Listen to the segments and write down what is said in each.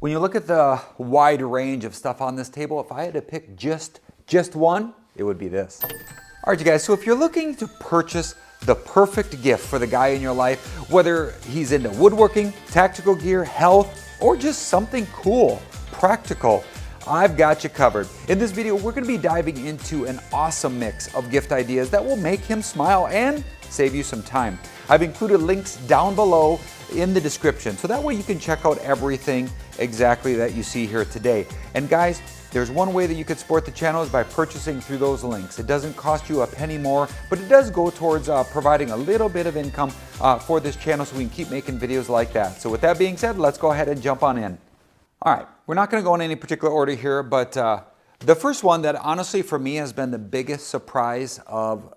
When you look at the wide range of stuff on this table, if I had to pick just one, it would be this. All right, you guys, so if you're looking to purchase the perfect gift for the guy in your life, whether he's into woodworking, tactical gear, health, or just something cool, practical, I've got you covered. In this video, we're gonna be diving into an awesome mix of gift ideas that will make him smile and save you some time. I've included links down below in the description, so that way you can check out everything exactly that you see here today. And guys, there's one way that you could support the channel is by purchasing through those links. It doesn't cost you a penny more, but it does go towards providing a little bit of income for this channel so we can keep making videos like that. So with that being said, let's go ahead and jump on in. All right, we're not gonna go in any particular order here, but the first one that honestly for me has been the biggest surprise of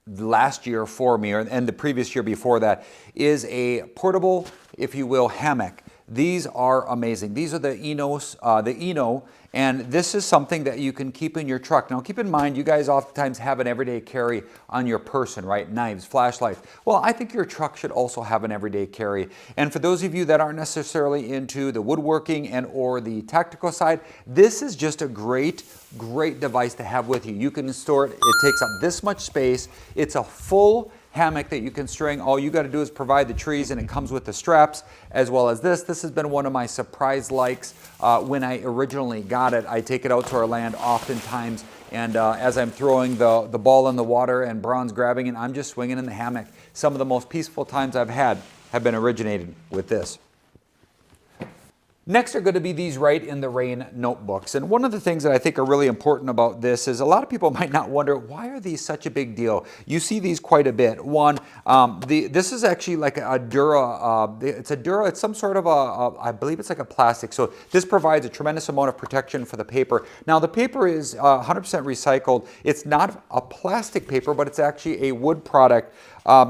last year for me, and the previous year before that, is a portable, if you will, hammock. These are amazing. These are the Eno, and this is something that you can keep in your truck. Now keep in mind, you guys oftentimes have an everyday carry on your person, right? Knives, flashlights. Well, I think your truck should also have an everyday carry. And for those of you that aren't necessarily into the woodworking and or the tactical side, this is just a great device to have with you. You can store it. It takes up this much space. It's a full hammock that you can string. All you got to do is provide the trees, and it comes with the straps as well as this. This has been one of my surprise likes when I originally got it. I take it out to our land oftentimes, and as I'm throwing the ball in the water and Braun's grabbing it, I'm just swinging in the hammock. Some of the most peaceful times I've had have been originated with this. Next are going to be these Rite in the Rain notebooks. And one of the things that I think are really important about this is a lot of people might not wonder, why are these such a big deal? You see these quite a bit. One, this is actually like a Dura, it's some sort of I believe it's like a plastic. So this provides a tremendous amount of protection for the paper. Now the paper is 100% recycled. It's not a plastic paper, but it's actually a wood product.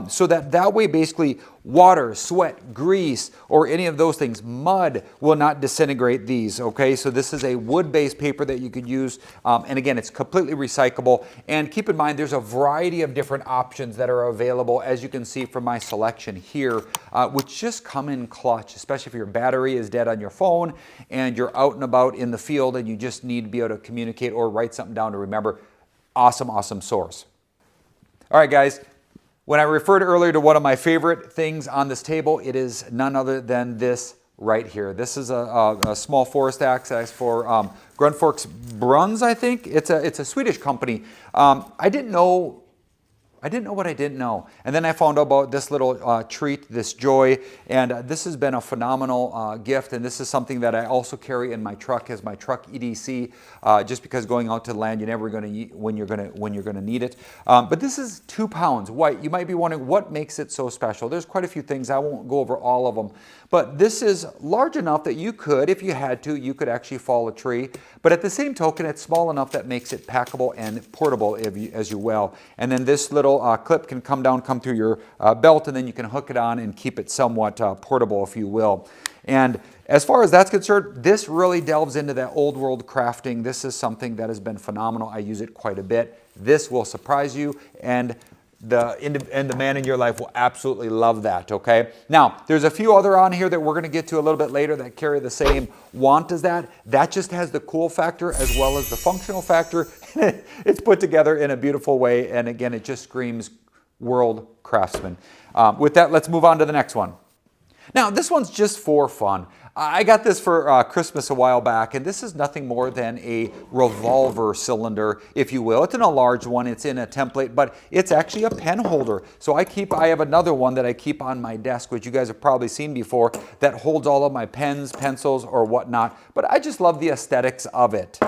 So that way basically water, sweat, grease, or any of those things, mud will not disintegrate these, okay? So this is a wood-based paper that you could use, and again, it's completely recyclable. And keep in mind, there's a variety of different options that are available, as you can see from my selection here, which just come in clutch, especially if your battery is dead on your phone and you're out and about in the field and you just need to be able to communicate or write something down to remember. Awesome, awesome source. All right, guys. When I referred earlier to one of my favorite things on this table, it is none other than this right here. This is a small forest axe for Gransfors Bruks, I think. It's a Swedish company. I didn't know what I didn't know. And then I found out about this little treat, this joy, and this has been a phenomenal gift, and this is something that I also carry in my truck as my truck EDC, just because going out to the land, you're never going to when you're going to need it. But this is 2 pounds white. You might be wondering what makes it so special. There's quite a few things. I won't go over all of them, but this is large enough that you could, if you had to, you could actually fall a tree. But at the same token, it's small enough that makes it packable and portable as you will. And then this little clip can come through your belt, and then you can hook it on and keep it somewhat portable, if you will. And as far as that's concerned, this really delves into that old world crafting. This is something that has been phenomenal. I use it quite a bit. This will surprise you, and the man in your life will absolutely love that, okay? Now, there's a few other on here that we're going to get to a little bit later that carry the same want as that. That just has the cool factor as well as the functional factor. It's put together in a beautiful way, and again, it just screams world craftsman. With that, let's move on to the next one. Now, this one's just for fun. I got this for Christmas a while back, and this is nothing more than a revolver cylinder, if you will. It's in a large one, it's in a template, but it's actually a pen holder. So I have another one that I keep on my desk, which you guys have probably seen before, that holds all of my pens, pencils, or whatnot. But I just love the aesthetics of it.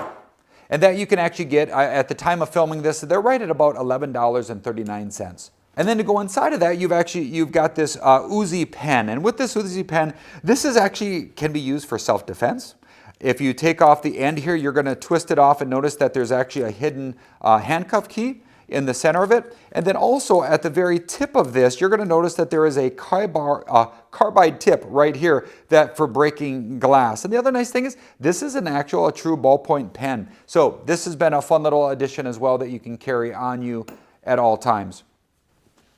And that you can actually get, at the time of filming this, they're right at about $11.39. And then to go inside of that, you've got this Uzi Pen. And with this Uzi Pen, this is actually can be used for self-defense. If you take off the end here, you're going to twist it off and notice that there's actually a hidden handcuff key in the center of it. And then also at the very tip of this, you're going to notice that there is a carbide tip right here that for breaking glass. And the other nice thing is this is a true ballpoint pen. So this has been a fun little addition as well that you can carry on you at all times.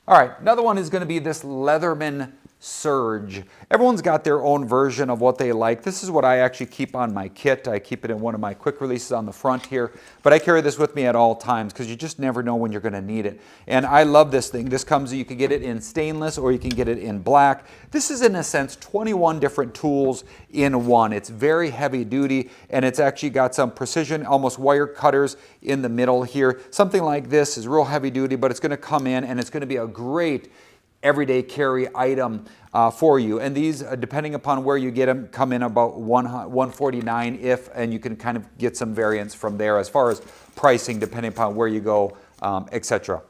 All right, another one is going to be this Leatherman Surge. Everyone's got their own version of what they like. This is what I actually keep on my kit. I keep it in one of my quick releases on the front here, but I carry this with me at all times because you just never know when you're going to need it. And I love this thing. This comes, you can get it in stainless or you can get it in black. This is in a sense 21 different tools in one. It's very heavy duty and it's actually got some precision, almost wire cutters in the middle here. Something like this is real heavy duty, but it's going to come in and it's going to be a great everyday carry item for you. And these, depending upon where you get them, come in about $149 if, and you can kind of get some variance from there as far as pricing, depending upon where you go, etc.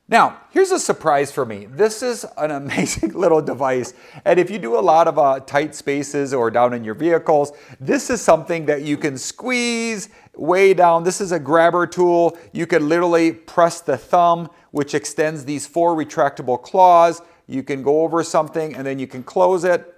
Now, here's a surprise for me. This is an amazing little device, and if you do a lot of tight spaces or down in your vehicles, this is something that you can squeeze way down. This is a grabber tool. You can literally press the thumb, which extends these 4 retractable claws. You can go over something and then you can close it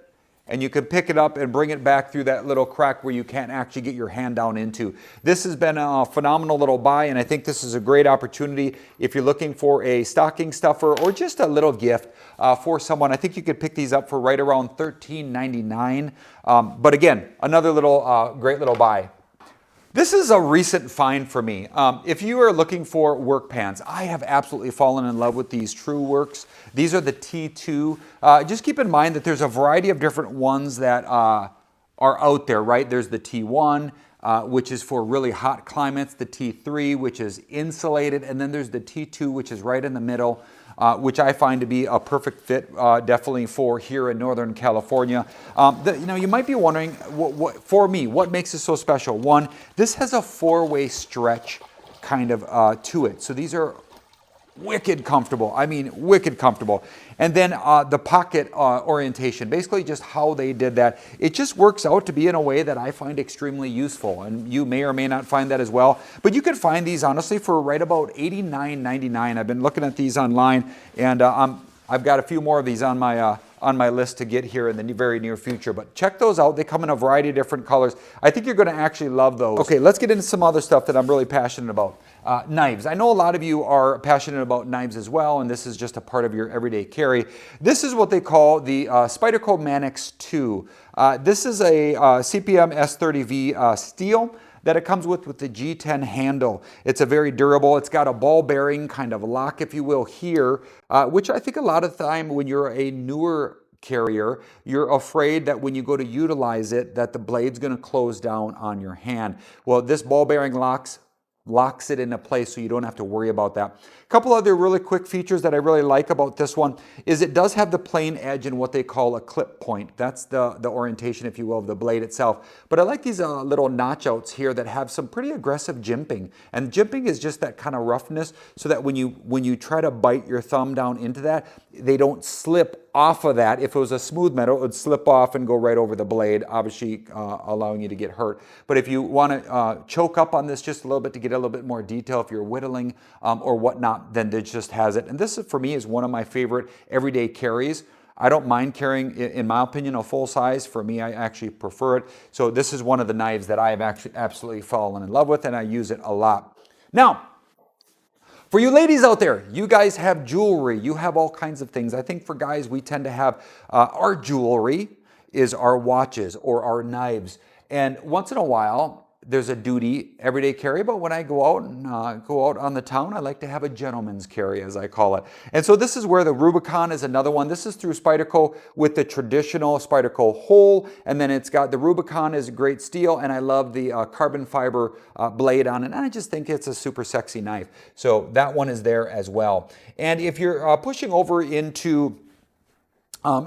and you can pick it up and bring it back through that little crack where you can't actually get your hand down into. This has been a phenomenal little buy, and I think this is a great opportunity if you're looking for a stocking stuffer or just a little gift for someone. I think you could pick these up for right around $13.99. But again, another little great little buy. This is a recent find for me. If you are looking for work pants, I have absolutely fallen in love with these Truewerks. These are the T2. Just keep in mind that there's a variety of different ones that are out there, right? There's the T1, which is for really hot climates, the T3, which is insulated, and then there's the T2, which is right in the middle, which I find to be a perfect fit, definitely for here in Northern California. You might be wondering, for me, what makes it so special? One, this has a 4-way stretch kind of to it. So these are wicked comfortable. I mean, wicked comfortable. And then the pocket orientation, basically just how they did that. It just works out to be in a way that I find extremely useful. And you may or may not find that as well. But you can find these, honestly, for right about $89.99. I've been looking at these online, and I've got a few more of these on my list to get here in the very near future. But check those out. They come in a variety of different colors. I think you're going to actually love those. Okay, let's get into some other stuff that I'm really passionate about. Knives. I know a lot of you are passionate about knives as well, and this is just a part of your everyday carry. This is what they call the Spyderco Manix 2. This is a CPM S30V steel that it comes with the G10 handle. It's a very durable, it's got a ball bearing kind of lock, if you will, here, which I think a lot of the time when you're a newer carrier, you're afraid that when you go to utilize it, that the blade's gonna close down on your hand. Well, this ball bearing locks it into place so you don't have to worry about that. A couple other really quick features that I really like about this one is it does have the plain edge and what they call a clip point. That's the orientation, if you will, of the blade itself. But I like these little notch outs here that have some pretty aggressive jimping. And jimping is just that kind of roughness so that when you try to bite your thumb down into that, they don't slip off of that. If it was a smooth metal, it would slip off and go right over the blade, obviously allowing you to get hurt. But if you want to choke up on this just a little bit to get a little bit more detail, if you're whittling or whatnot, then it just has it. And this, for me, is one of my favorite everyday carries. I don't mind carrying, in my opinion, a full size. For me, I actually prefer it. So this is one of the knives that I have actually absolutely fallen in love with, and I use it a lot. Now, for you ladies out there, you guys have jewelry. You have all kinds of things. I think for guys, we tend to have our jewelry is our watches or our knives. And once in a while, there's a duty everyday carry, but when I go out on the town, I like to have a gentleman's carry, as I call it. And so this is where the Rubicon is another one. This is through Spyderco with the traditional Spyderco hole, and then it's got the Rubicon is great steel, and I love the carbon fiber blade on it, and I just think it's a super sexy knife. So that one is there as well. And if you're pushing over into a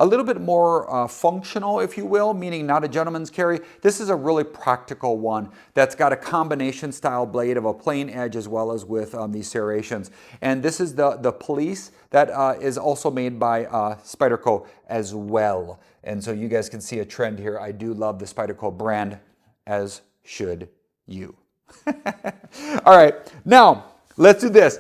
little bit more functional, if you will, meaning not a gentleman's carry, this is a really practical one that's got a combination style blade of a plain edge as well as with these serrations. And this is the Police that is also made by Spyderco as well. And so you guys can see a trend here. I do love the Spyderco brand, as should you. All right, now let's do this.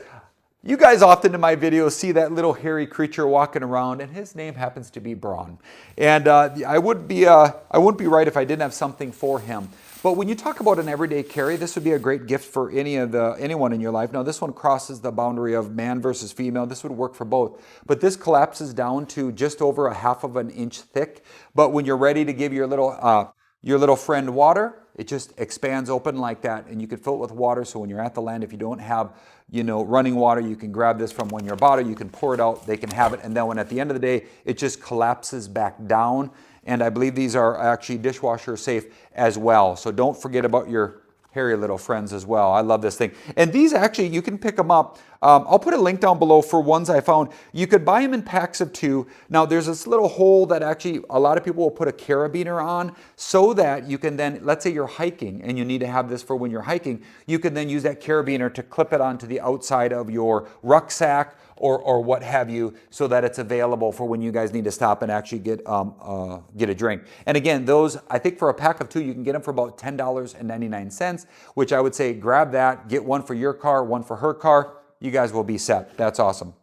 You guys often in my videos see that little hairy creature walking around, and his name happens to be Braun. And I wouldn't be right if I didn't have something for him. But when you talk about an everyday carry, this would be a great gift for anyone in your life. Now this one crosses the boundary of man versus female. This would work for both. But this collapses down to just over a half of an inch thick. But when you're ready to give your little friend water, it just expands open like that, and you can fill it with water. So when you're at the land, if you don't have, running water, you can grab this from when you're bottle, you can pour it out, they can have it, and then when at the end of the day, it just collapses back down. And I believe these are actually dishwasher safe as well. So don't forget about your hairy little friends as well. I love this thing. And these actually, you can pick them up. I'll put a link down below for ones I found. You could buy them in packs of 2. Now there's this little hole that actually a lot of people will put a carabiner on so that you can then, let's say you're hiking and you need to have this for when you're hiking, you can then use that carabiner to clip it onto the outside of your rucksack or what have you, so that it's available for when you guys need to stop and actually get a drink. And again, those, I think for a pack of 2, you can get them for about $10.99, which I would say grab that, get one for your car, one for her car. You guys will be set. That's awesome.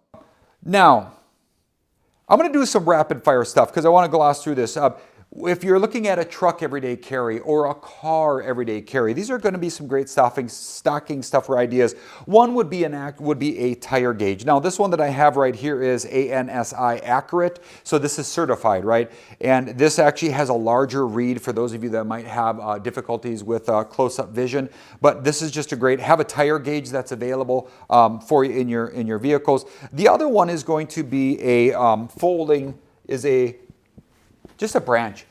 Now, I'm going to do some rapid fire stuff because I want to gloss through this. If you're looking at a truck everyday carry or a car everyday carry, these are going to be some great stocking stuffer ideas. One would be a tire gauge. Now this one that I have right here is ANSI accurate, so this is certified, right? And this actually has a larger read for those of you that might have difficulties with close-up vision. But this is just have a tire gauge that's available for you in your vehicles. The other one is going to be just a branch.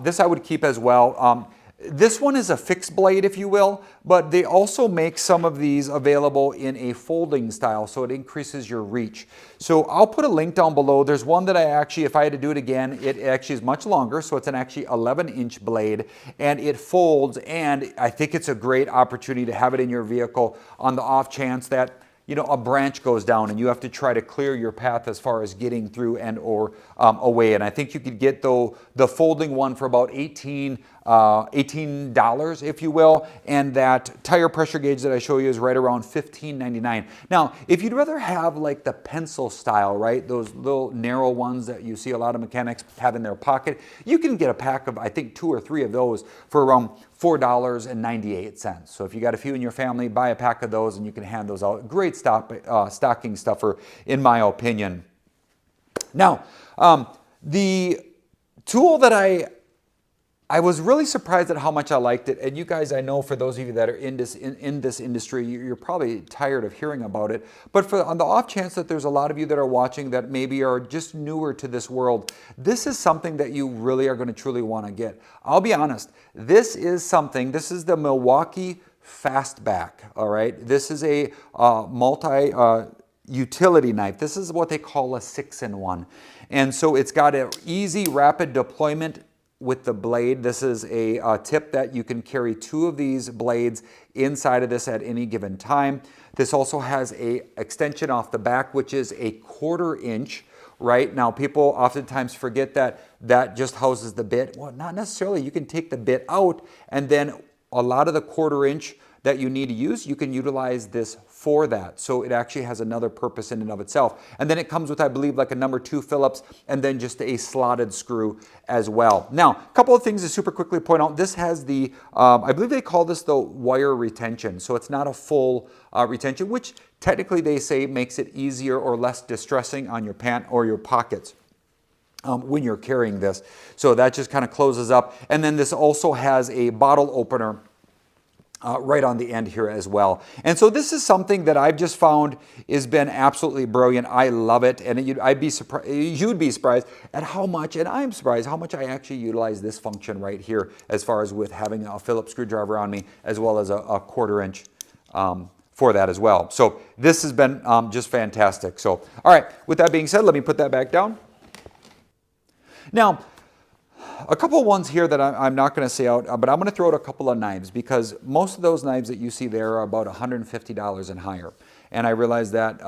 This I would keep as well. This one is a fixed blade, if you will, but they also make some of these available in a folding style, so it increases your reach. So I'll put a link down below. There's one that if I had to do it again, it actually is much longer, so it's an actually 11-inch blade, and it folds, and I think it's a great opportunity to have it in your vehicle on the off chance that a branch goes down and you have to try to clear your path as far as getting through and or away. And I think you could get the folding one for about $18, if you will. And that tire pressure gauge that I show you is right around $15.99. Now, if you'd rather have like the pencil style, right? Those little narrow ones that you see a lot of mechanics have in their pocket, you can get a pack of, I think, 2 or 3 of those for around $4.98. So if you got a few in your family, buy a pack of those and you can hand those out. Great stocking stuffer, in my opinion. Now, the tool that I was really surprised at how much I liked it. And you guys, I know for those of you that are in this industry, you're probably tired of hearing about it. But on the off chance that there's a lot of you that are watching that maybe are just newer to this world, this is something that you really are going to truly want to get. I'll be honest, this is the Milwaukee Fastback, all right? This is a utility knife. This is what they call a 6-in-1. And so it's got an easy, rapid deployment with the blade. This is a tip that you can carry 2 of these blades inside of this at any given time. This also has a extension off the back, which is a 1/4 inch. Right now, people oftentimes forget that just houses the bit. Well, not necessarily. You can take the bit out, and then a lot of the 1/4 inch that you need to use, you can utilize this for that. So it actually has another purpose in and of itself. And then it comes with, I believe, like a number 2 Phillips and then just a slotted screw as well. Now, a couple of things to super quickly point out. This has the, I believe they call this the wire retention. So it's not a full retention, which technically they say makes it easier or less distressing on your pant or your pockets. When you're carrying this. So that just kind of closes up. And then this also has a bottle opener right on the end here as well. And so this is something that I've just found has been absolutely brilliant. I love it. And you'd be surprised at how much, and I'm surprised how much I actually utilize this function right here as far as with having a Phillips screwdriver on me as well as a 1/4 inch for that as well. So this has been just fantastic. So, all right, with that being said, let me put that back down. Now, a couple of ones here that I'm not going to say out, but I'm going to throw out a couple of knives because most of those knives that you see there are about $150 and higher. And I realize that,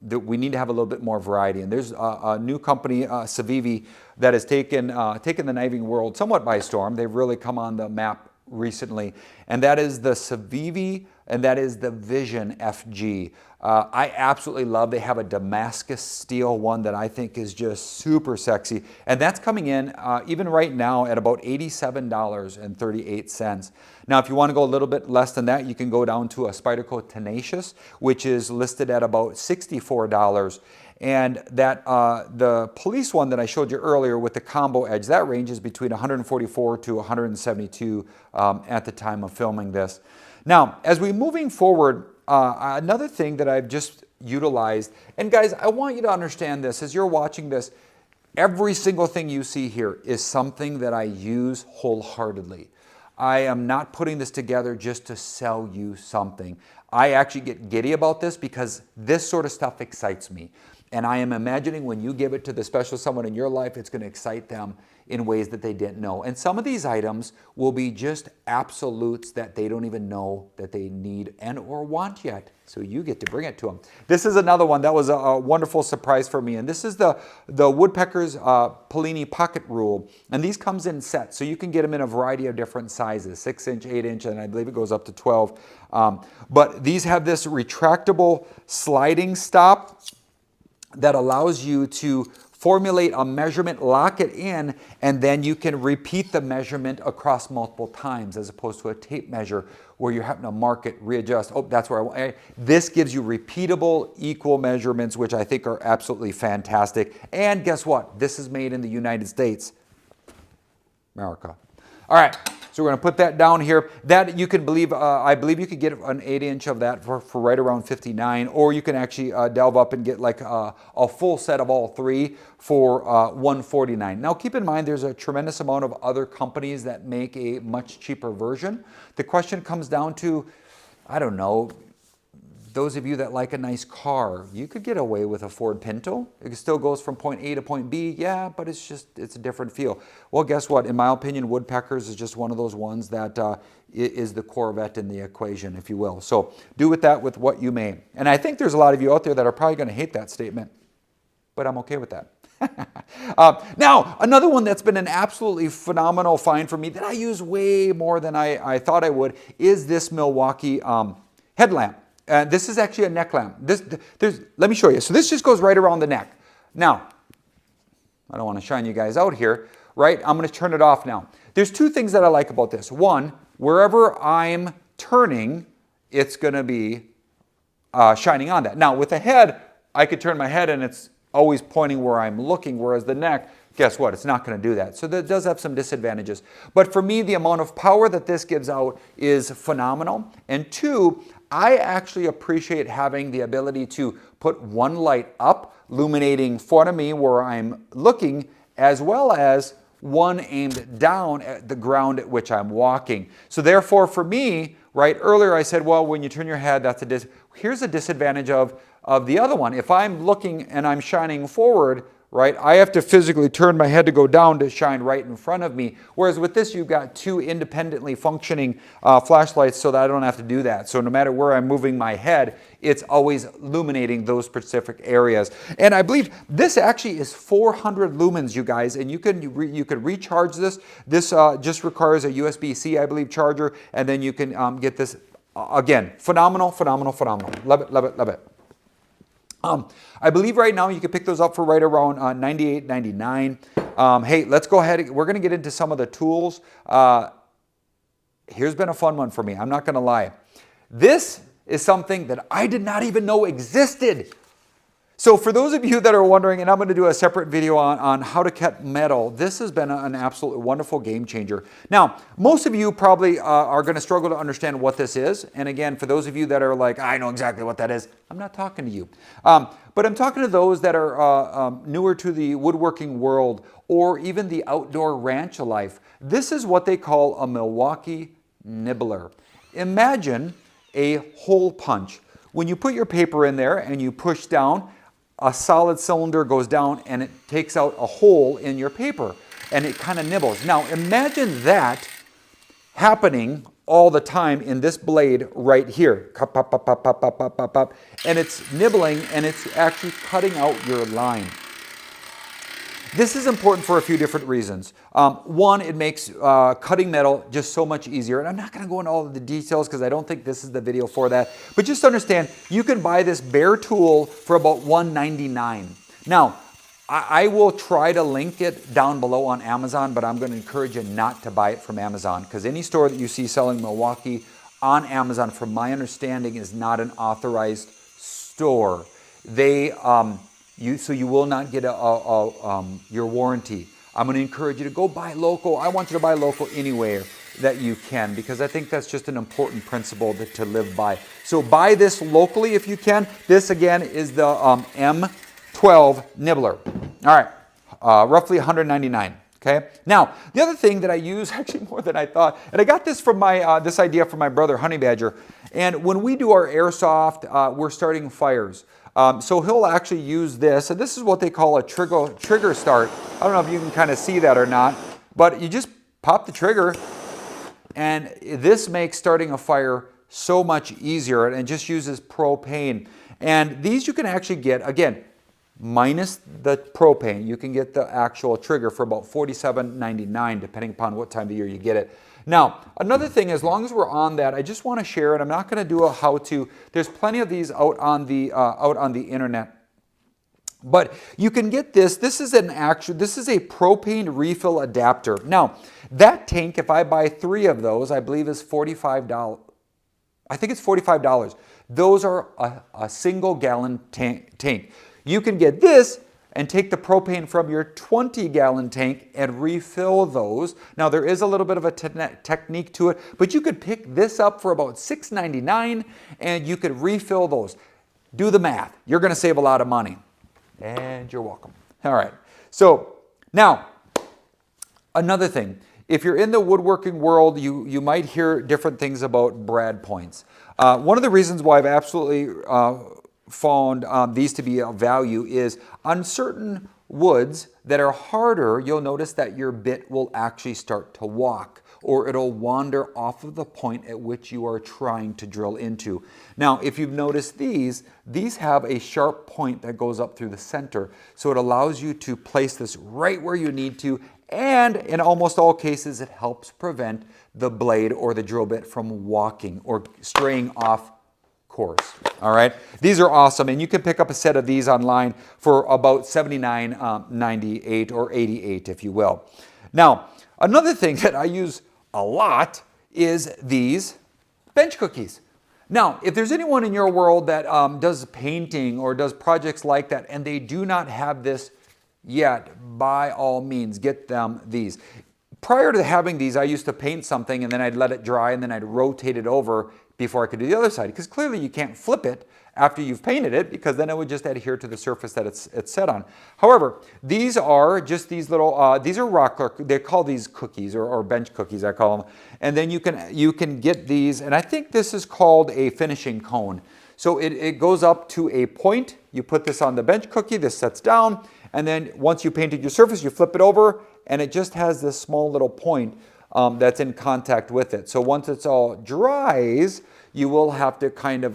that we need to have a little bit more variety. And there's a new company, Civivi, that has taken the kniving world somewhat by storm. They've really come on the map recently. And that is the Civivi and that is the Vision FG. I absolutely love, they have a Damascus steel one that I think is just super sexy, and that's coming in even right now at about $87.38. Now if you want to go a little bit less than that, you can go down to a Spyderco Tenacious, which is listed at about $64. And that the Police one that I showed you earlier with the combo edge, that ranges between $144 to $172 at the time of filming this. Now, as we're moving forward, another thing that I've just utilized, and guys, I want you to understand this as you're watching this, every single thing you see here is something that I use wholeheartedly. I am not putting this together just to sell you something. I actually get giddy about this because this sort of stuff excites me. And I am imagining when you give it to the special someone in your life, it's going to excite them in ways that they didn't know. And some of these items will be just absolutes that they don't even know that they need and or want yet. So you get to bring it to them. This is another one that was a wonderful surprise for me. And this is the Woodpeckers Paolini pocket rule. And these comes in sets. So you can get them in a variety of different sizes, 6-inch, 8-inch, and I believe it goes up to 12. But these have this retractable sliding stop that allows you to formulate a measurement, lock it in, and then you can repeat the measurement across multiple times as opposed to a tape measure where you're having to mark it, readjust. Oh, that's where I want. This gives you repeatable, equal measurements, which I think are absolutely fantastic. And guess what? This is made in the United States, America. All right. So we're going to put that down here. That you can believe, I believe you could get an 8-inch of that for right around $59, or you can actually delve up and get like a full set of all three for $149. Now keep in mind there's a tremendous amount of other companies that make a much cheaper version. The question comes down to, I don't know, those of you that like a nice car, you could get away with a Ford Pinto. It still goes from point A to point B, yeah, but it's a different feel. Well, guess what? In my opinion, Woodpeckers is just one of those ones that is the Corvette in the equation, if you will. So do with that with what you may. And I think there's a lot of you out there that are probably going to hate that statement, but I'm okay with that. Now, another one that's been an absolutely phenomenal find for me that I use way more than I thought I would is this Milwaukee headlamp. This is actually a neck lamp. Let me show you. So this just goes right around the neck. Now, I don't want to shine you guys out here, right? I'm going to turn it off now. There's two things that I like about this. One, wherever I'm turning, it's going to be shining on that. Now, with the head, I could turn my head and it's always pointing where I'm looking, whereas the neck, guess what? It's not going to do that. So that does have some disadvantages. But for me, the amount of power that this gives out is phenomenal. And two, I actually appreciate having the ability to put one light up, illuminating in front of me where I'm looking, as well as one aimed down at the ground at which I'm walking. So therefore, for me, right, earlier I said, well, when you turn your head, that's here's a disadvantage of the other one. If I'm looking and I'm shining forward, right, I have to physically turn my head to go down to shine right in front of me. Whereas with this, you've got two independently functioning flashlights so that I don't have to do that. So no matter where I'm moving my head, it's always illuminating those specific areas. And I believe this actually is 400 lumens, you guys, and you can recharge this. This just requires a USB-C, I believe, charger, and then you can get this, again, phenomenal, phenomenal, phenomenal. Love it, love it, love it. I believe right now you can pick those up for right around $98, $99. Hey, let's go ahead. We're going to get into some of the tools. Here's been a fun one for me. I'm not going to lie. This is something that I did not even know existed. So for those of you that are wondering, and I'm going to do a separate video on how to cut metal, this has been an absolutely wonderful game changer. Now, most of you probably are going to struggle to understand what this is. And again, for those of you that are like, I know exactly what that is, I'm not talking to you. But I'm talking to those that are newer to the woodworking world or even the outdoor ranch life. This is what they call a Milwaukee Nibbler. Imagine a hole punch. When you put your paper in there and you push down, a solid cylinder goes down and it takes out a hole in your paper and it kind of nibbles. Now imagine that happening all the time in this blade right here. And it's nibbling and it's actually cutting out your line. This is important for a few different reasons. One, it makes cutting metal just so much easier. And I'm not going to go into all of the details because I don't think this is the video for that. But just understand, you can buy this bare tool for about $199. Now, I will try to link it down below on Amazon, but I'm going to encourage you not to buy it from Amazon, because any store that you see selling Milwaukee on Amazon, from my understanding, is not an authorized store. They, so you will not get your warranty. I'm going to encourage you to go buy local. I want you to buy local anywhere that you can, because I think that's just an important principle to live by. So buy this locally if you can. This again is the M12 Nibbler. All right, roughly $199. Okay. Now, the other thing that I use, actually more than I thought, and I got this from my this idea from my brother Honey Badger. And when we do our airsoft, we're starting fires. So he'll actually use this, and this is what they call a trigger start. I don't know if you can kind of see that or not, but you just pop the trigger, and this makes starting a fire so much easier, and just uses propane. And these you can actually get, again, minus the propane, you can get the actual trigger for about $47.99, depending upon what time of the year you get it. Now, another thing, as long as we're on that, I just want to share, and I'm not going to do a how-to. There's plenty of these out on the internet, but you can get this. This is a propane refill adapter. Now, that tank, if I buy 3 of those, I believe is $45. I think it's $45. Those are a single-gallon tank. You can get this and take the propane from your 20-gallon tank and refill those. Now, there is a little bit of a technique to it, but you could pick this up for about $6.99 and you could refill those. Do the math. You're going to save a lot of money. And you're welcome. All right. So now, another thing. If you're in the woodworking world, you might hear different things about brad points. One of the reasons why I've absolutely found these to be of value is on certain woods that are harder, you'll notice that your bit will actually start to walk, or it'll wander off of the point at which you are trying to drill into. Now, if you've noticed these have a sharp point that goes up through the center, so it allows you to place this right where you need to, and in almost all cases, it helps prevent the blade or the drill bit from walking or straying off course. All right, these are awesome, and you can pick up a set of these online for about $79.98 or $88, if you will. Now, another thing that I use a lot is these bench cookies. Now, if there's anyone in your world that does painting or does projects like that, and they do not have this yet, by all means, get them these. Prior to having these, I used to paint something and then I'd let it dry and then I'd rotate it over before I could do the other side, because clearly you can't flip it after you've painted it, because then it would just adhere to the surface that it's set on. However, these are just these little, these are they call these cookies, or bench cookies, I call them. And then you can get these, and I think this is called a finishing cone. So it goes up to a point, you put this on the bench cookie, this sets down, and then once you painted your surface, you flip it over, and it just has this small little point that's in contact with it. So once it's all dries, you will have to kind of,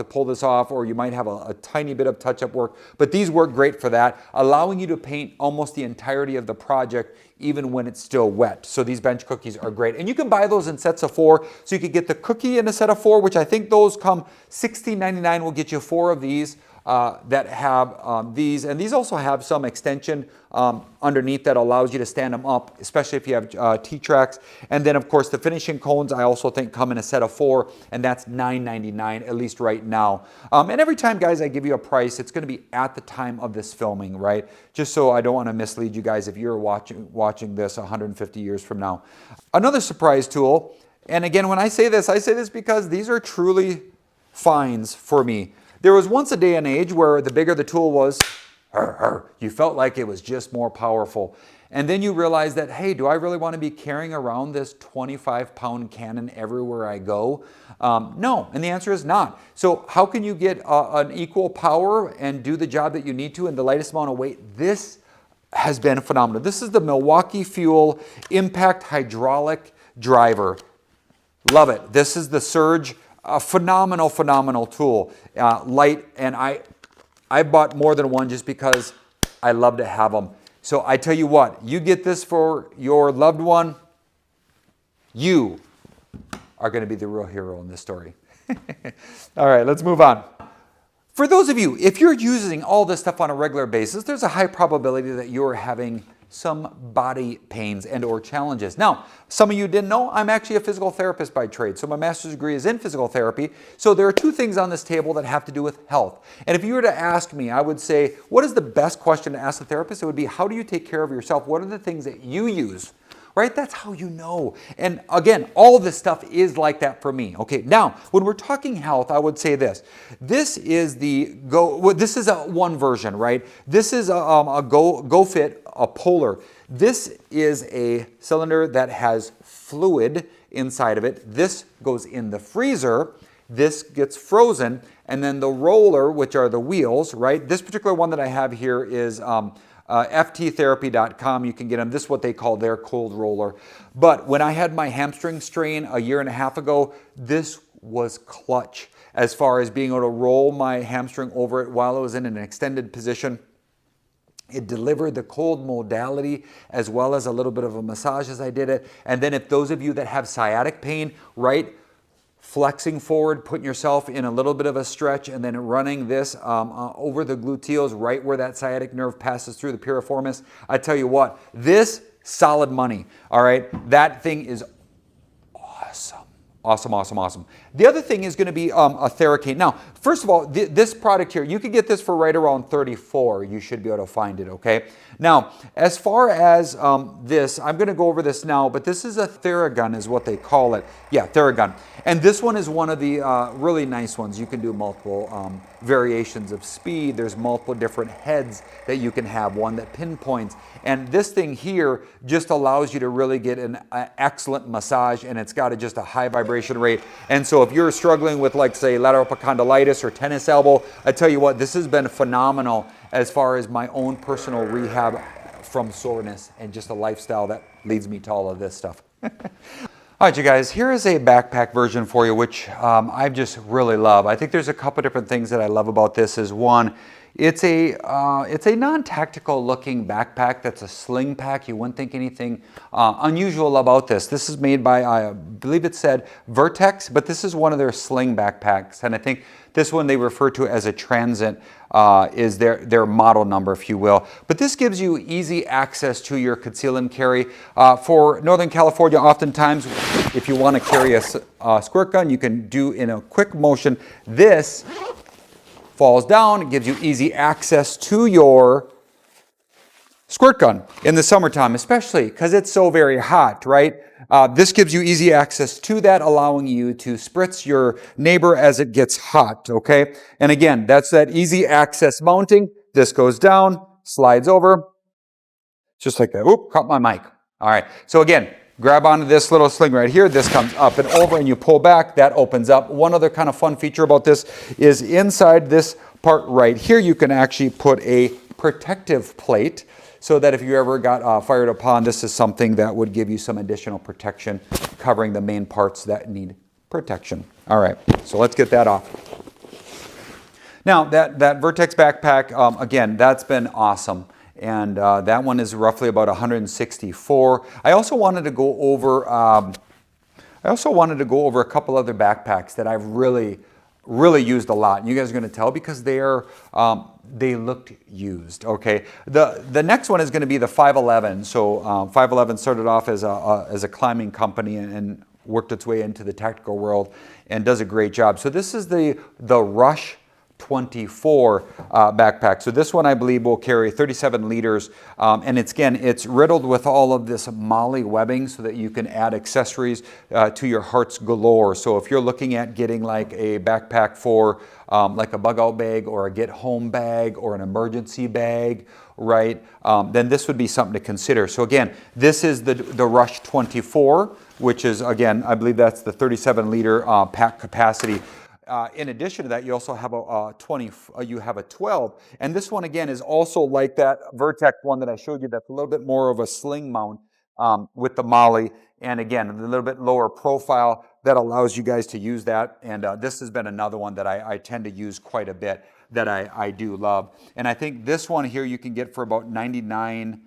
pull this off, or you might have a tiny bit of touch-up work. But these work great for that, allowing you to paint almost the entirety of the project even when it's still wet. So these bench cookies are great. And you can buy those in sets of 4. So you could get the cookie in a set of 4, which I think those come $16.99, will get you 4 of these. That have these, and these also have some extension underneath that allows you to stand them up, especially if you have T-tracks. And then of course the finishing cones I also think come in a set of 4, and that's $9.99 at least right now. And every time, guys, I give you a price, it's going to be at the time of this filming, right? Just so I don't want to mislead you guys if you're watching this 150 years from now. Another surprise tool, and again, when I say this because these are truly finds for me. There was once a day and age where the bigger the tool was, you felt like it was just more powerful. And then you realize that, hey, do I really want to be carrying around this 25-pound cannon everywhere I go? No, and the answer is not. So how can you get an equal power and do the job that you need to in the lightest amount of weight? This has been phenomenal. This is the Milwaukee Fuel Impact Hydraulic Driver. Love it. This is the Surge. A phenomenal tool, light, and I bought more than one just because I love to have them. So I tell you what, you get this for your loved one, you are going to be the real hero in this story. All right, let's move on. For those of you, if you're using all this stuff on a regular basis, there's a high probability that you're having some body pains and or challenges. Now, some of you didn't know, I'm actually a physical therapist by trade. So my master's degree is in physical therapy. So there are two things on this table that have to do with health. And if you were to ask me, I would say, what is the best question to ask a therapist? It would be, how do you take care of yourself? What are the things that you use? Right? That's how you know. And again, all this stuff is like that for me. Okay, now, when we're talking health, I would say this. This is this is one version, right? This is a Go Fit, a Polar. This is a cylinder that has fluid inside of it. This goes in the freezer. This gets frozen. And then the roller, which are the wheels, right? This particular one that I have here is ftherapy.com. You can get them. This is what they call their cold roller. But when I had my hamstring strain a year and a half ago, this was clutch as far as being able to roll my hamstring over it while I was in an extended position. It delivered the cold modality as well as a little bit of a massage as I did it. And then if those of you that have sciatic pain, right, flexing forward, putting yourself in a little bit of a stretch, and then running this over the gluteals, right where that sciatic nerve passes through the piriformis. I tell you what, this solid money, all right? That thing is awesome. Awesome, awesome, awesome. The other thing is going to be a Theragun. Now, first of all, this product here, you could get this for right around $34. You should be able to find it, okay? Now, as far as this, I'm going to go over this now, but this is a Theragun is what they call it. Yeah, Theragun. And this one is one of the really nice ones. You can do multiple variations of speed. There's multiple different heads that you can have, one that pinpoints. And this thing here just allows you to really get an excellent massage, and it's got just a high vibration rate. And so if you're struggling with, like, say, lateral epicondylitis or tennis elbow, I tell you what, this has been phenomenal as far as my own personal rehab from soreness and just a lifestyle that leads me to all of this stuff. All right, you guys, here is a backpack version for you, which I just really love. I think there's a couple different things that I love about this. Is one, it's a non-tactical looking backpack that's a sling pack. You wouldn't think anything unusual about this. This is made by, I believe it said Vertyx, but this is one of their sling backpacks. And I think this one they refer to as a transit is their model number, if you will. But this gives you easy access to your conceal and carry. For Northern California, oftentimes, if you want to carry a squirt gun, you can do in a quick motion. This falls down, it gives you easy access to your squirt gun in the summertime, especially because it's so very hot, right? This gives you easy access to that, allowing you to spritz your neighbor as it gets hot, okay? And again, that's that easy access mounting. This goes down, slides over, just like that. Oop, caught my mic. All right, so again, grab onto this little sling right here. This comes up and over and you pull back, that opens up. One other kind of fun feature about this is inside this part right here, you can actually put a protective plate so that if you ever got fired upon, this is something that would give you some additional protection covering the main parts that need protection. All right, so let's get that off. Now, that Vertyx backpack, again, that's been awesome. And that one is roughly about 164. I also wanted to go over a couple other backpacks that I've really used a lot. And you guys are going to tell because they looked used. Okay. The next one is going to be the 511. So 511 started off as a climbing company and worked its way into the tactical world and does a great job. So this is the Rush 24 backpack. So this one I believe will carry 37 liters and it's riddled with all of this MOLLE webbing so that you can add accessories to your heart's galore. So if you're looking at getting like a backpack for like a bug out bag or a get home bag or an emergency bag, right, then this would be something to consider. So again, this is the Rush 24, which is, again, I believe that's the 37 liter pack capacity. In addition to that, you also have a 12, and this one again is also like that Vertyx one that I showed you. That's a little bit more of a sling mount with the MOLLE, and again a little bit lower profile that allows you guys to use that. And this has been another one that I tend to use quite a bit that I do love. And I think this one here you can get for about $99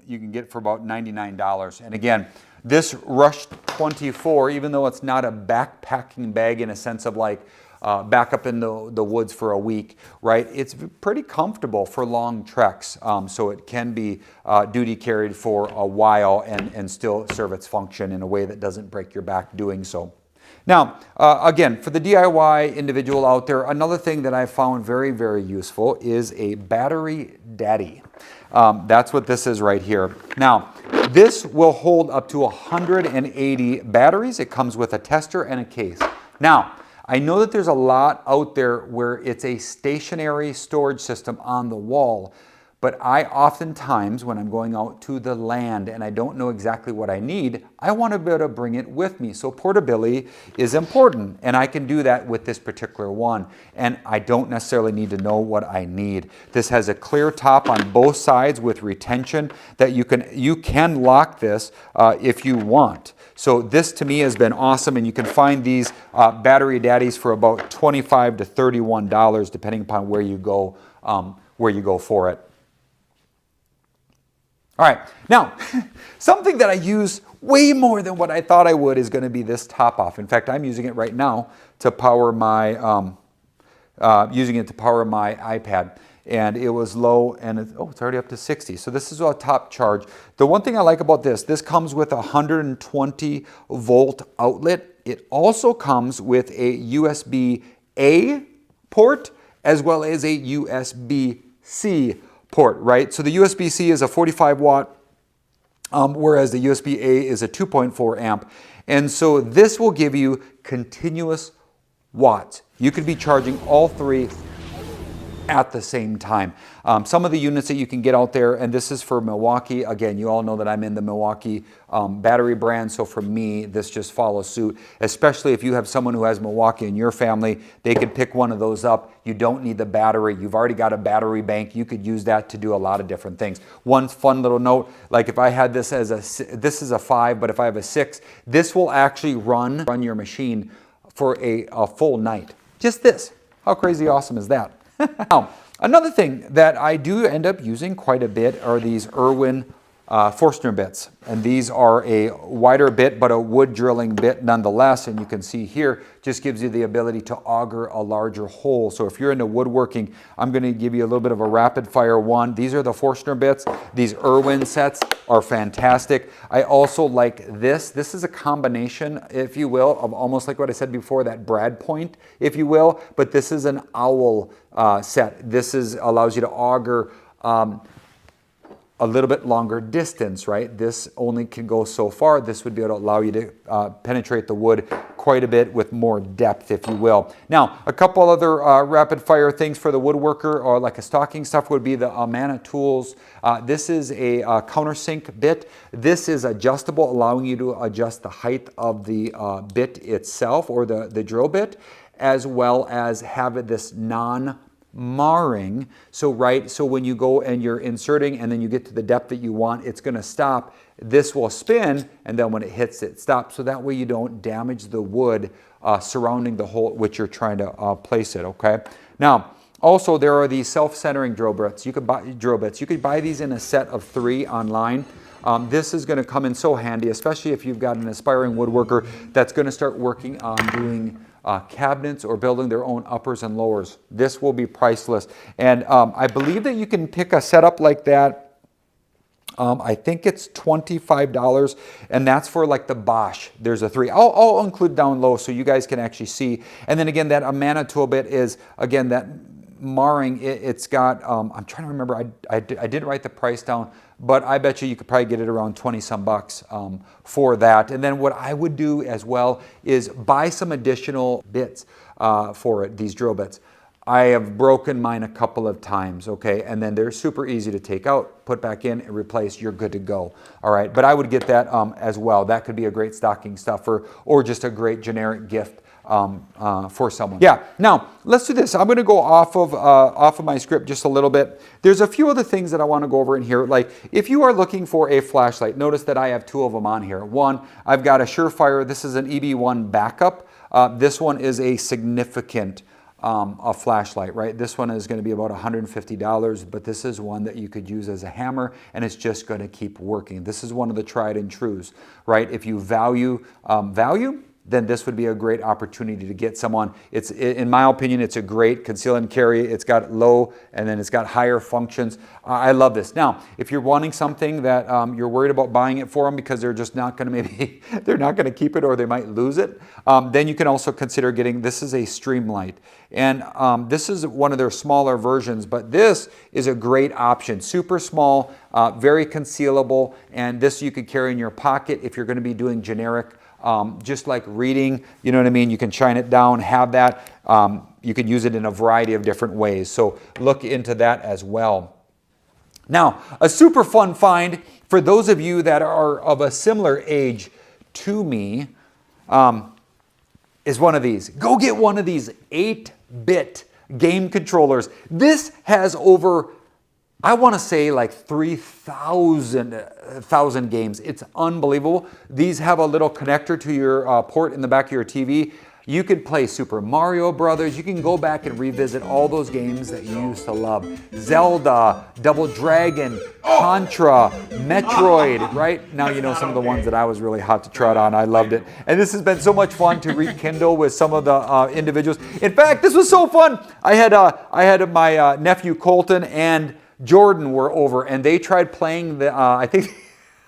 you can get for about $99. And again, this Rush 24, even though it's not a backpacking bag in a sense of like back up in the woods for a week, right? It's pretty comfortable for long treks, so it can be duty carried for a while and still serve its function in a way that doesn't break your back doing so. Now, again, for the DIY individual out there, another thing that I found very, very useful is a battery daddy. That's what this is right here. Now, this will hold up to 180 batteries. It comes with a tester and a case. Now, I know that there's a lot out there where it's a stationary storage system on the wall, but I oftentimes, when I'm going out to the land and I don't know exactly what I need, I want to be able to bring it with me. So portability is important, and I can do that with this particular one. And I don't necessarily need to know what I need. This has a clear top on both sides with retention that you can lock this if you want. So this to me has been awesome, and you can find these battery daddies for about $25 to $31 depending upon where you go for it. All right, now, something that I use way more than what I thought I would is going to be this top off. In fact, I'm using it right now to power my iPad, and it was low, and it's already up to 60. So this is a top charge. The one thing I like about this comes with a 120 volt outlet. It also comes with a USB-A port as well as a USB-C port, right? So the USB-C is a 45 watt, whereas the USB-A is a 2.4 amp. And so this will give you continuous watts. You could be charging all three at the same time. Some of the units that you can get out there, and this is for Milwaukee. Again, you all know that I'm in the Milwaukee battery brand, so for me, this just follows suit. Especially if you have someone who has Milwaukee in your family, they could pick one of those up. You don't need the battery. You've already got a battery bank. You could use that to do a lot of different things. One fun little note, like if I had this as this is a 5, but if I have a 6, this will actually run your machine for a full night. Just this. How crazy awesome is that? Now, another thing that I do end up using quite a bit are these Irwin Forstner bits. And these are a wider bit, but a wood drilling bit nonetheless. And you can see here, just gives you the ability to auger a larger hole. So if you're into woodworking, I'm going to give you a little bit of a rapid fire one. These are the Forstner bits. These Irwin sets are fantastic. I also like this. This is a combination, if you will, of almost like what I said before, that brad point, if you will. But this is an owl set. This allows you to auger a little bit longer distance, right? This only can go so far. This would be able to allow you to penetrate the wood quite a bit with more depth, if you will. Now, a couple other rapid fire things for the woodworker or like a stocking stuff would be the Amana tools. This is a countersink bit. This is adjustable, allowing you to adjust the height of the bit itself or the drill bit, as well as have this non-marring. So when you go and you're inserting and then you get to the depth that you want, it's going to stop. This will spin, and then when it hits, it stops. So that way you don't damage the wood surrounding the hole at which you're trying to place it, okay? Now, also there are these self-centering drill bits. You could buy these in a set of 3 online. This is going to come in so handy, especially if you've got an aspiring woodworker that's going to start working on doing cabinets or building their own uppers and lowers. This will be priceless. And I believe that you can pick a setup like that. I think it's $25, and that's for like the Bosch. There's a 3. I'll include down low so you guys can actually see. And then again, that Amana tool bit is, again, that marring. It's got, I'm trying to remember, I didn't write the price down, but I bet you could probably get it around 20 some bucks for that. And then what I would do as well is buy some additional bits for it, these drill bits. I have broken mine a couple of times, okay? And then they're super easy to take out, put back in, and replace. You're good to go, all right? But I would get that as well. That could be a great stocking stuffer or just a great generic gift for someone. Yeah, now let's do this. I'm going to go off of my script just a little bit. There's a few other things that I want to go over in here. Like if you are looking for a flashlight, notice that I have 2 of them on here. One, I've got a Surefire. This is an EB1 Backup. This one is a significant a flashlight, right? This one is going to be about $150, but this is one that you could use as a hammer, and it's just going to keep working. This is one of the tried and trues, right? If you value value, then this would be a great opportunity to get someone. In my opinion, it's a great conceal and carry. It's got low and then it's got higher functions. I love this. Now, if you're wanting something that you're worried about buying it for them because they're just not going to they're not going to keep it or they might lose it, then you can also consider getting, this is a Streamlight. And this is one of their smaller versions, but this is a great option. Super small, very concealable, and this you could carry in your pocket if you're going to be doing generic just like reading, you know what I mean? You can shine it down, have that. You can use it in a variety of different ways. So look into that as well. Now, a super fun find for those of you that are of a similar age to me is one of these. Go get one of these 8-bit game controllers. This has over, I want to say, like 3,000 games. It's unbelievable. These have a little connector to your port in the back of your TV. You could play Super Mario Brothers. You can go back and revisit all those games that you used to love. Zelda, Double Dragon, Contra, Metroid, right? Now you know some of the ones that I was really hot to trot on. I loved it. And this has been so much fun to rekindle with some of the individuals. In fact, this was so fun. I had my nephew Colton and Jordan were over, and they tried playing the, I think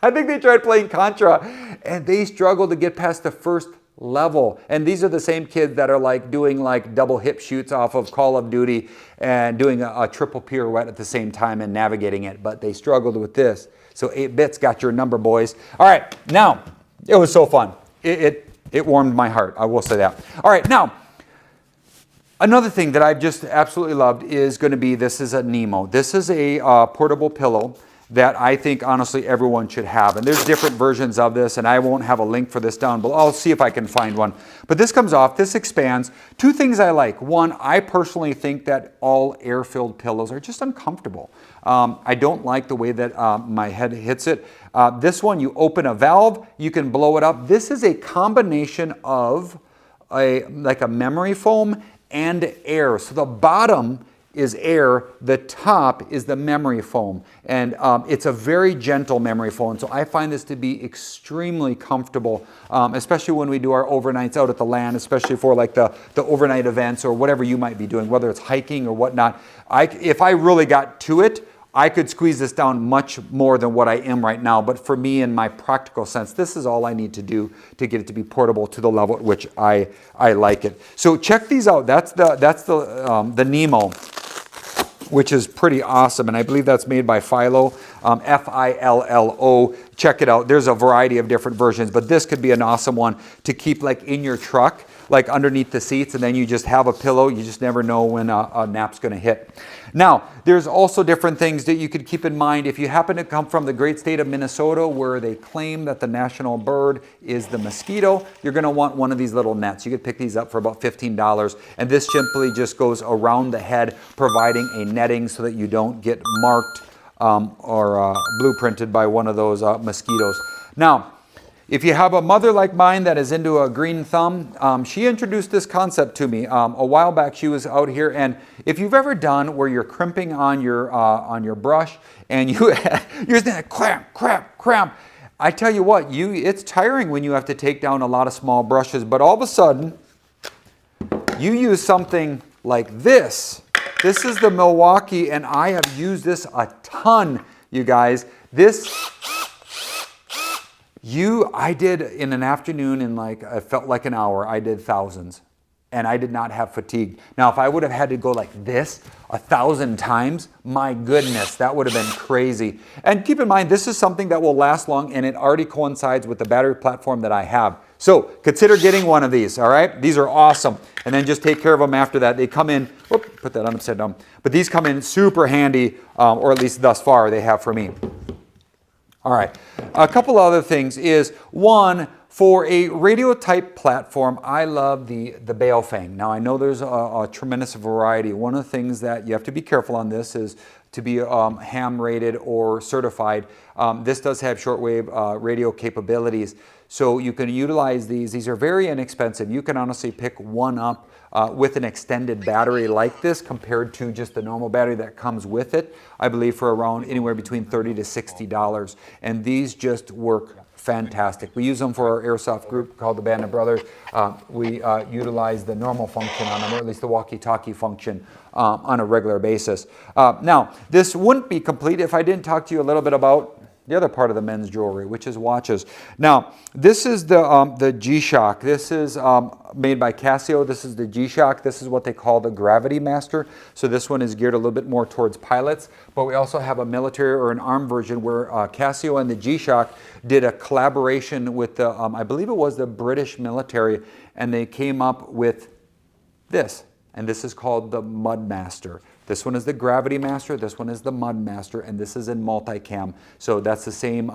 they tried playing Contra, and they struggled to get past the first level. And these are the same kids that are like doing like double hip shoots off of Call of Duty and doing a triple pirouette at the same time and navigating it, but they struggled with this. So 8-bits got your number, boys. All right, now, it was so fun. It warmed my heart, I will say that. All right, now, another thing that I've just absolutely loved is going to be, this is a Nemo. This is a portable pillow that I think honestly everyone should have. And there's different versions of this, and I won't have a link for this down below. I'll see if I can find one. But this comes off, this expands. Two things I like. One, I personally think that all air-filled pillows are just uncomfortable. I don't like the way that my head hits it. This one, you open a valve, you can blow it up. This is a combination of like a memory foam and air. So the bottom is air, the top is the memory foam. And it's a very gentle memory foam. So I find this to be extremely comfortable, especially when we do our overnights out at the land, especially for like the overnight events or whatever you might be doing, whether it's hiking or whatnot. If I really got to it, I could squeeze this down much more than what I am right now, but for me, in my practical sense, this is all I need to do to get it to be portable to the level at which I like it. So check these out. That's the Nemo, which is pretty awesome, and I believe that's made by Philo, Phillo. Check it out. There's a variety of different versions, but this could be an awesome one to keep like in your truck, like underneath the seats, and then you just have a pillow. You just never know when a nap's going to hit. Now, there's also different things that you could keep in mind. If you happen to come from the great state of Minnesota, where they claim that the national bird is the mosquito, you're going to want one of these little nets. You could pick these up for about $15, and this simply just goes around the head, providing a netting so that you don't get marked or blueprinted by one of those mosquitoes. Now, if you have a mother like mine that is into a green thumb, she introduced this concept to me a while back. She was out here, and if you've ever done where you're crimping on your brush and you're just cramp. I tell you what, it's tiring when you have to take down a lot of small brushes, but all of a sudden you use something like this. This is the Milwaukee, and I have used this a ton, you guys. I did in an afternoon in like, it felt like an hour, I did thousands. And I did not have fatigue. Now, if I would have had to go like this 1,000 times, my goodness, that would have been crazy. And keep in mind, this is something that will last long, and it already coincides with the battery platform that I have. So consider getting one of these, all right? These are awesome. And then just take care of them after that. They come in, put that on upside down. But these come in super handy, or at least thus far they have for me. All right, a couple other things is, one, For a radio type platform, I love the Baofeng. Now I know there's a tremendous variety. One of the things that you have to be careful on this is to be ham rated or certified. This does have shortwave radio capabilities, so you can utilize these. These are very inexpensive. You can honestly pick one up with an extended battery like this compared to just the normal battery that comes with it, I believe for around anywhere between $30 to $60. And these just work fantastic. We use them for our airsoft group called the Band of Brothers. We utilize the normal function on them, or at least the walkie-talkie function on a regular basis. Now, this wouldn't be complete if I didn't talk to you a little bit about the other part of the men's jewelry, which is watches. Now, this is the G-Shock. This is made by Casio. This is the G-Shock. This is what they call the Gravity Master. So this one is geared a little bit more towards pilots, but we also have a military or an armed version where Casio and the G-Shock did a collaboration with the, I believe it was the British military, and they came up with this, and this is called the Mudmaster. This one is the Gravity Master, this one is the Mudmaster, and this is in multicam. So that's the same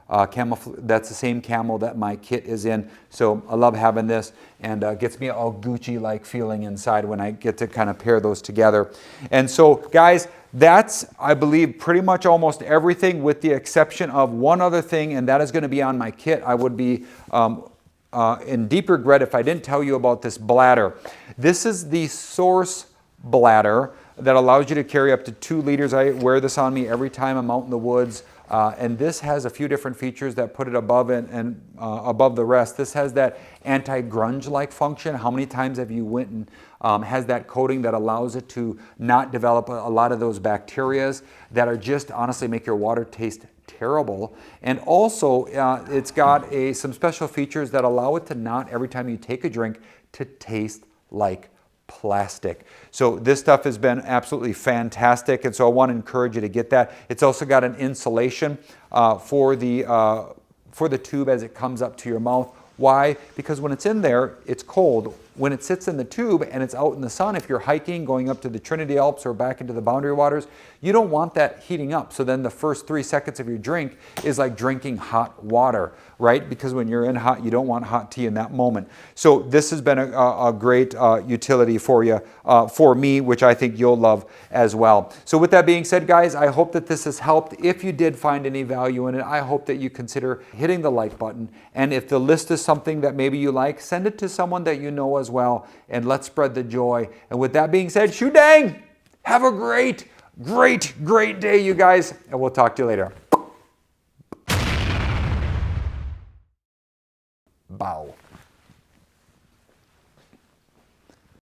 that's the same camel that my kit is in. So I love having this, and gets me all Gucci-like feeling inside when I get to kind of pair those together. And so guys, that's, I believe, pretty much almost everything with the exception of one other thing, and that is going to be on my kit. I would be in deep regret if I didn't tell you about this bladder. This is the Source bladder that allows you to carry up to 2 liters. I wear this on me every time I'm out in the woods. And this has a few different features that put it above and above the rest. This has that anti-grunge-like function. How many times have you went and has that coating that allows it to not develop a lot of those bacterias that are just honestly make your water taste terrible. And also it's got some special features that allow it to not, every time you take a drink, to taste like plastic. So this stuff has been absolutely fantastic, and so I want to encourage you to get that. It's also got an insulation for the tube as it comes up to your mouth. Why? Because when it's in there, it's cold. When it sits in the tube and it's out in the sun, if you're hiking, going up to the Trinity Alps or back into the Boundary Waters, you don't want that heating up. So then the first 3 seconds of your drink is like drinking hot water, right? Because when you're in hot, you don't want hot tea in that moment. So this has been a great utility for you, for me, which I think you'll love as well. So with that being said, guys, I hope that this has helped. If you did find any value in it, I hope that you consider hitting the like button. And if the list is something that maybe you like, send it to someone that you know as well, and let's spread the joy. And with that being said, shoo dang! Have a great day, you guys, and we'll talk to you later. Bow.